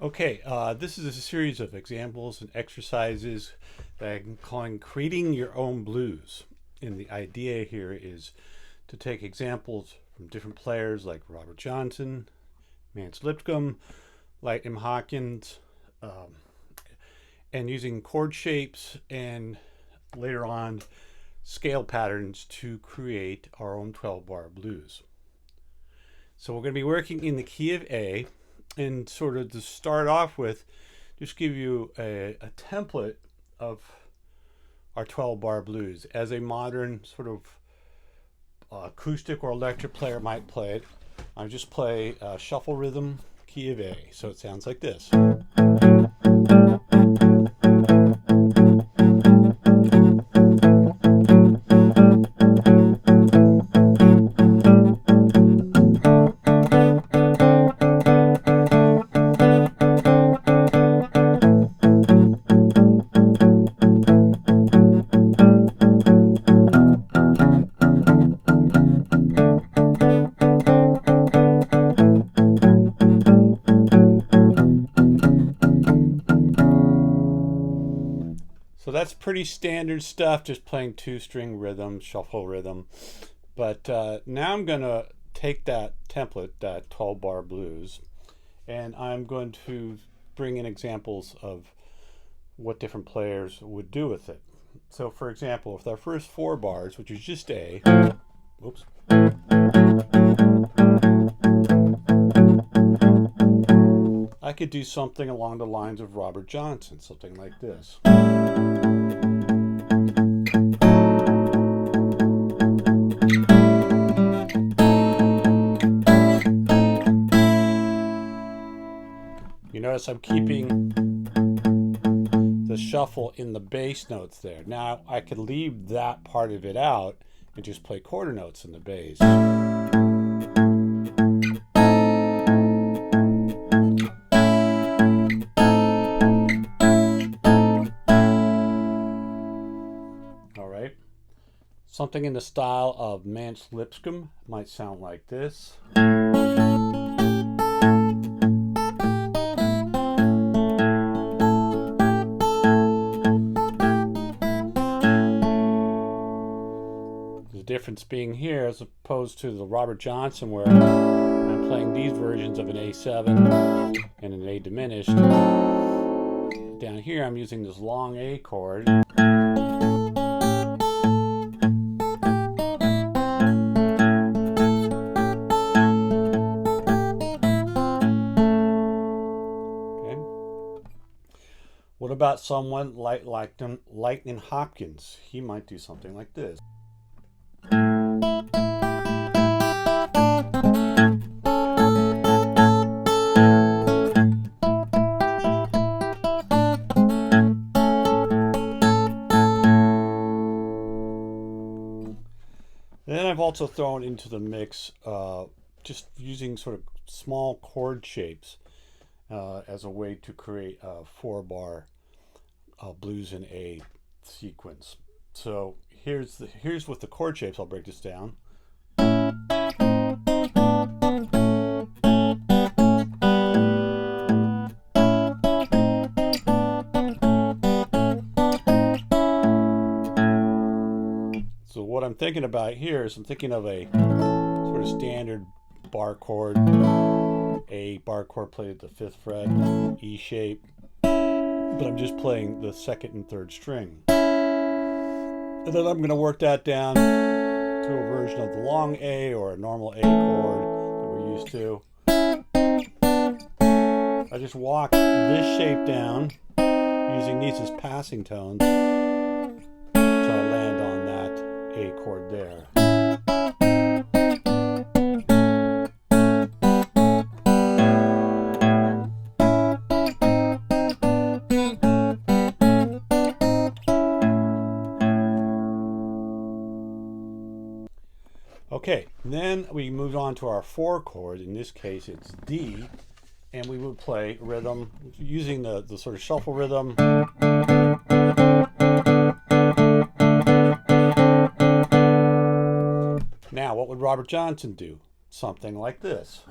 Okay, this is a series of examples and exercises that I'm calling creating your own blues. And the idea here is to take examples from different players like Robert Johnson, Mance Lipscomb, Lightnin Hopkins, and using chord shapes and later on scale patterns to create our own 12-bar blues. So we're going to be working in the key of A, and sort of to start off with, just give you a template of our 12-bar blues as a modern sort of acoustic or electric player might play it. I just play shuffle rhythm, key of A, so it sounds like this. So that's pretty standard stuff, just playing two-string rhythm, shuffle rhythm. But now I'm going to take that template, that 12-bar blues, and I'm going to bring in examples of what different players would do with it. So for example, with our first 4 bars, which is just A, oops. I could do something along the lines of Robert Johnson, something like this. You notice I'm keeping the shuffle in the bass notes there. Now I could leave that part of it out and just play quarter notes in the bass. All right. Something in the style of Mance Lipscomb might sound like this. The difference being here, as opposed to the Robert Johnson, where I'm playing these versions of an A7 and an A diminished. Down here, I'm using this long A chord. Okay. What about someone like Lightnin Hopkins? He might do something like this. Then I've also thrown into the mix just using sort of small chord shapes as a way to create a 4-bar blues in A sequence. So here's with the chord shapes. I'll break this down. So what I'm thinking about here is I'm thinking of a sort of standard bar chord, A bar chord played at the 5th fret, E shape, but I'm just playing the 2nd and 3rd string. And then I'm going to work that down to a version of the long A or a normal A chord that we're used to. I just walk this shape down using these as passing tones so I land on that A chord there. Okay, then we moved on to our 4 chord. In this case, it's D, and we would play rhythm using the sort of shuffle rhythm. Now, what would Robert Johnson do? Something like this.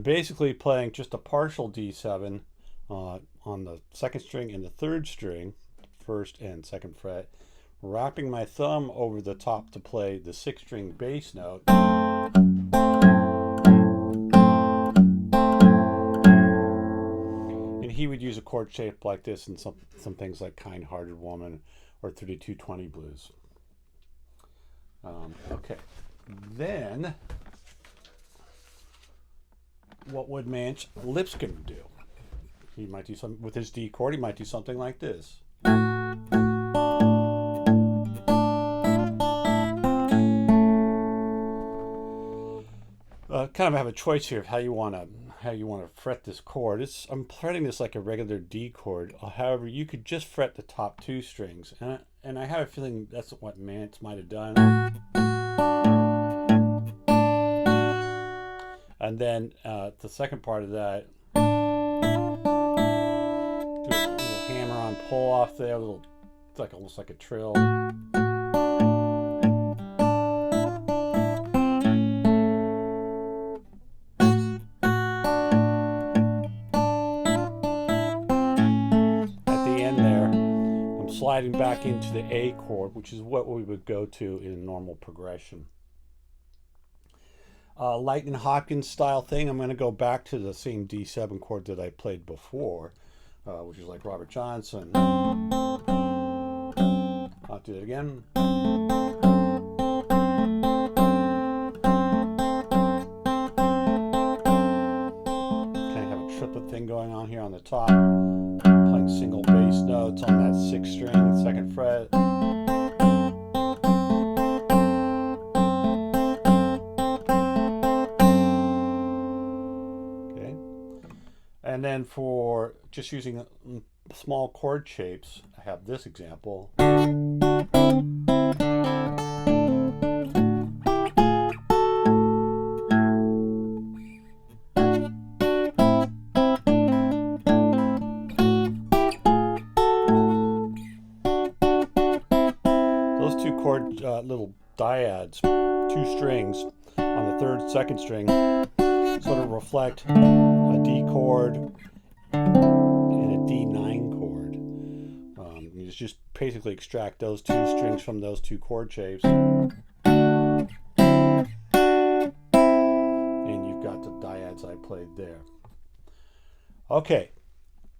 basically playing just a partial D7 on the second string and the third string, first and second fret, wrapping my thumb over the top to play the sixth string bass note. And he would use a chord shape like this in some things like Kind-Hearted Woman or 3220 Blues. Okay, then what would Mance Lipscomb do? He might do something with his D chord. He might do something like this. Kind of have a choice here of how you want to fret this chord. I'm fretting this like a regular D chord. However, you could just fret the top two strings, and I have a feeling that's what Mance might have done. And then the second part of that, do a little hammer on pull off there, it's like almost like a trill. Sliding back into the A chord, which is what we would go to in a normal progression. Lightnin Hopkins style thing, I'm going to go back to the same D7 chord that I played before, which is like Robert Johnson. I'll do it again. Kind of have a triplet thing going on here on the top. Playing single bass notes on that sixth string, second fret. Okay. And then for just using small chord shapes, I have this example. Little dyads, two strings on the third, second string, sort of reflect a D chord and a D9 chord. You just basically extract those two strings from those two chord shapes, and you've got the dyads I played there. Okay,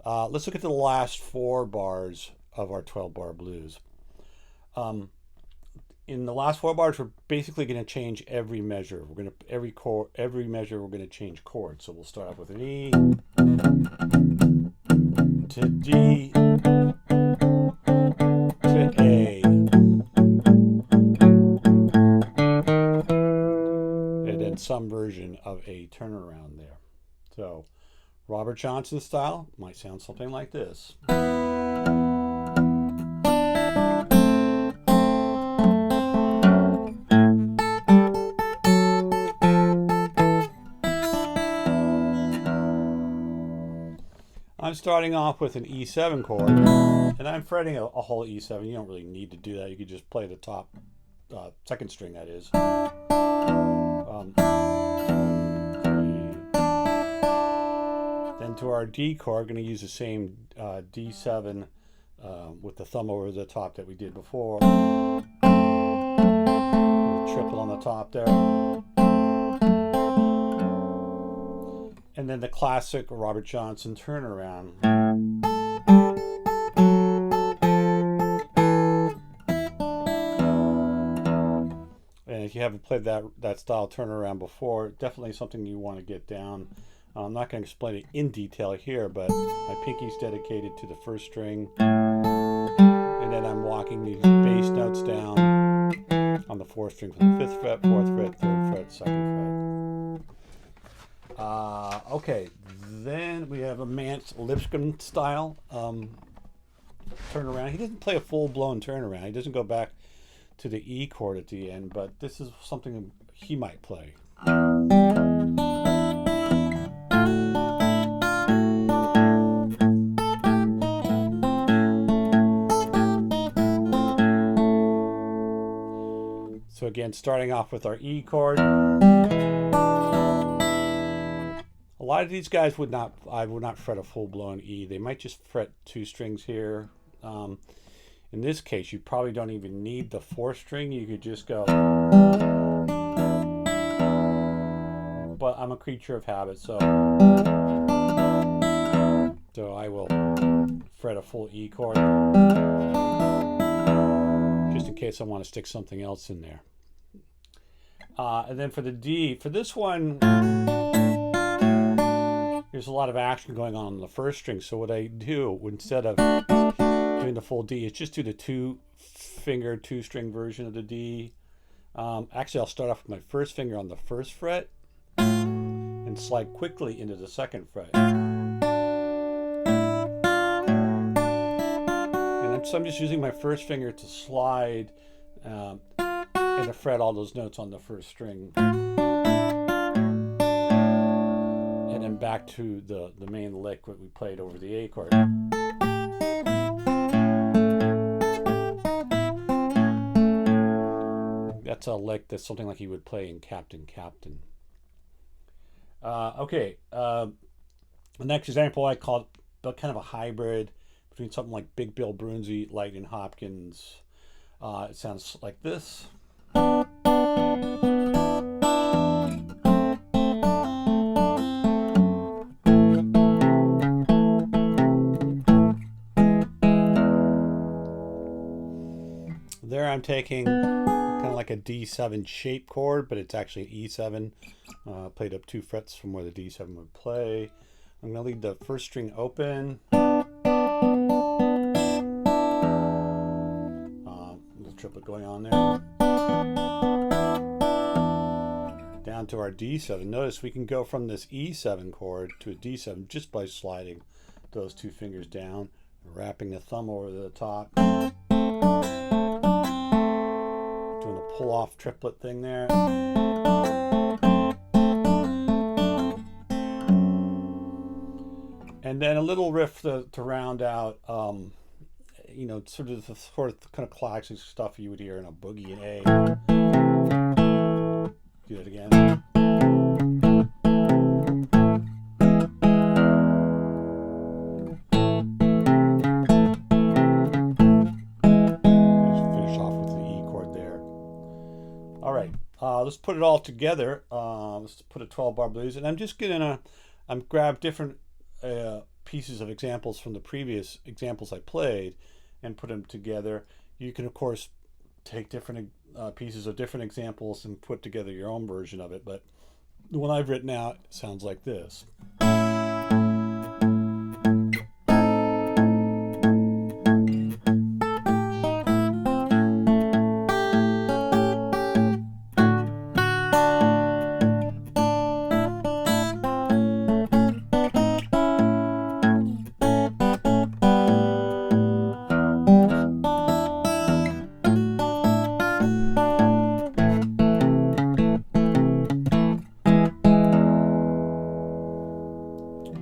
let's look at the last 4 bars of our 12-bar blues. In the last 4 bars, we're basically going to change every measure. We're going to every measure we're going to change chords. So we'll start off with an E to D to A, and then some version of a turnaround there. So Robert Johnson style might sound something like this. I'm starting off with an E7 chord, and I'm fretting a whole E7. You don't really need to do that. You could just play the top second string, that is. Then to our D chord, going to use the same D7 with the thumb over the top that we did before. Triple on the top there. And then the classic Robert Johnson turnaround. And if you haven't played that style turnaround before, definitely something you want to get down. I'm not going to explain it in detail here, but my pinky's dedicated to the first string, and then I'm walking these bass notes down on the 4th string from the 5th fret, 4th fret, 3rd fret, 2nd fret. Okay, then we have a Mance Lipscomb style turnaround. He doesn't play a full-blown turnaround. He doesn't go back to the E chord at the end, but this is something he might play. So again, starting off with our E chord. A A lot of these guys would not, I would not fret a full-blown E. They might just fret 2 strings here. In this case, you probably don't even need the 4th string. You could just go. But I'm a creature of habit, so I will fret a full E chord, just in case I want to stick something else in there. And then for the D, for this one, there's a lot of action going on the 1st string. So what I do, instead of doing the full D, is just do the 2-finger, 2-string version of the D. Actually, I'll start off with my 1st finger on the 1st fret and slide quickly into the 2nd fret. And so I'm just using my 1st finger to slide and to fret all those notes on the 1st string. And then back to the main lick that we played over the A chord. That's a lick that's something like you would play in Captain Captain. Okay, the next example I call it kind of a hybrid between something like Big Bill Broonzy, Lightnin Hopkins. It sounds like this. There I'm taking kind of like a D7 shape chord, but it's actually an E7. Played up 2 frets from where the D7 would play. I'm going to leave the 1st string open. Little triplet going on there. Down to our D7. Notice we can go from this E7 chord to a D7 just by sliding those 2 fingers down, wrapping the thumb over the top. Doing a pull-off triplet thing there. And then a little riff to round out, you know, sort of kind of classic stuff you would hear in a boogie in A. Do it again. Let's put it all together. Let's put a 12-bar blues, and I'm just gonna grab different pieces of examples from the previous examples I played and put them together. You can of course take different pieces of different examples and put together your own version of it, but the one I've written out sounds like this.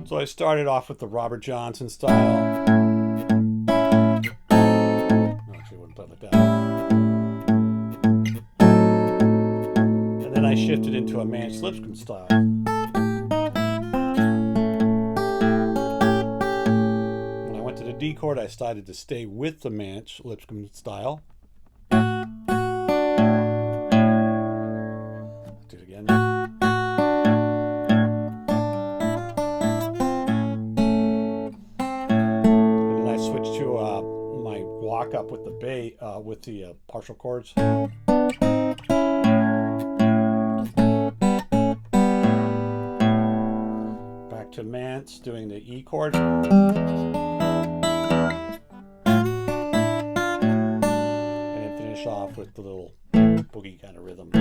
So I started off with the Robert Johnson style. Actually, I wouldn't play like that. And then I shifted into a Mance Lipscomb style. When I went to the D chord, I decided to stay with the Mance Lipscomb style. Do it again. Up with the bass, with the partial chords. Back to Mance, doing the E chord. And then finish off with the little boogie kind of rhythm.